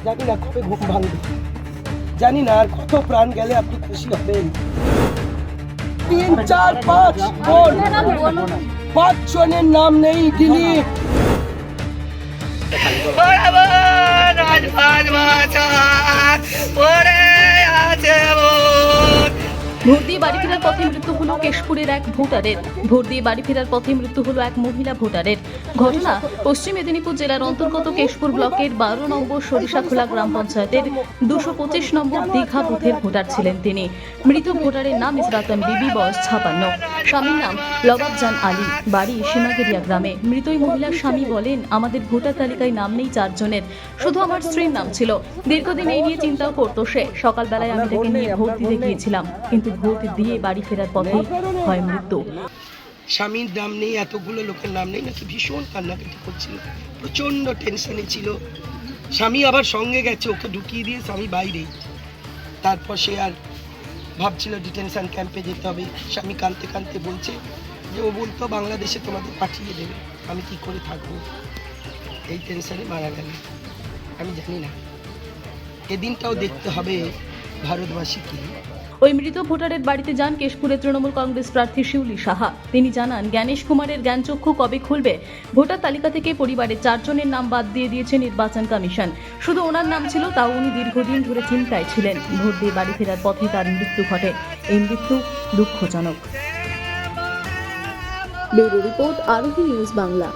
জানি না কবে ঘুম ভাঙবে, জানি না আর কত প্রাণ গেলে আপনি খুশি হবেন। 3, 4, 5 বোন, 5 জনের নাম নেই ডিলিট। ভোট দিয়ে বাড়ি ফেরার পথে মৃত্যু হলো কেশপুরের এক ভোটারের। ভোট দিয়ে বাড়ি ফেরার পথে মৃত্যু হলো এক মহিলা ভোটারের। ঘটনা পশ্চিম মেদিনীপুর জেলার অন্তর্গত কেশপুর ব্লকের 12 নম্বর সরিষাখোলা গ্রাম পঞ্চায়েতের 225 নম্বর দীঘা বুথের ভোটার ছিলেন তিনি। মৃত ভোটারের নাম ইসরাতন বিবি, বয়স 56। স্বামীর নাম লবাবজান আলী, বাড়ি সীমাগেরিয়া গ্রামে। মৃত ওই মহিলার স্বামী বলেন, আমাদের ভোটার তালিকায় নাম নেই 4 জনের, শুধু আমার স্ত্রীর নাম ছিল। দীর্ঘদিন এই নিয়ে চিন্তাও করতো সে। সকালবেলায় আমি তাকে নিয়ে ভোট দিতে গিয়েছিলাম, কিন্তু ভোট দিয়ে বাড়ি ফেরার পথেই হয় মৃত্যু। স্বামীর নাম নেই, এতগুলো লোকের নাম নেই, নাকি ভীষণ কান্নাকাটি করছিল, প্রচন্ড টেনশনে ছিল। স্বামী আবার সঙ্গে গেছে, ওকে ঢুকিয়ে দিয়ে স্বামী বাইরেই। তারপর সে আর ভাবছিল ডিটেনশন ক্যাম্পে যেতে হবে। স্বামী কাঁদতে কাঁদতে বলছে যে ও বলতো বাংলাদেশে তোমাদের পাঠিয়ে দেবে, আমি কি করে থাকবো, এই টেনশনে মারা গেল। আমি জানি না, এদিনটাও দেখতে হবে ভারতবাসীকে। ওই মৃত ভোটারের বাড়িতে যান কেশপুরের তৃণমূল কংগ্রেস প্রার্থী শিউলি সাহা। তিনি জানান, জ্ঞানেশ কুমারের জ্ঞানচক্ষু কবে খুলবে? ভোটার তালিকা থেকে পরিবারের 4 জনের নাম বাদ দিয়ে দিয়েছে নির্বাচন কমিশন। শুধু ওনার নাম ছিল, তাও উনি দীর্ঘদিন ধরে চিন্তায় ছিলেন। ভোট দিয়ে বাড়ি ফেরার পথে তার মৃত্যু ঘটে। এই মৃত্যু দুঃখজনক। ব্যুরো রিপোর্ট, আরোহী নিউজ বাংলা।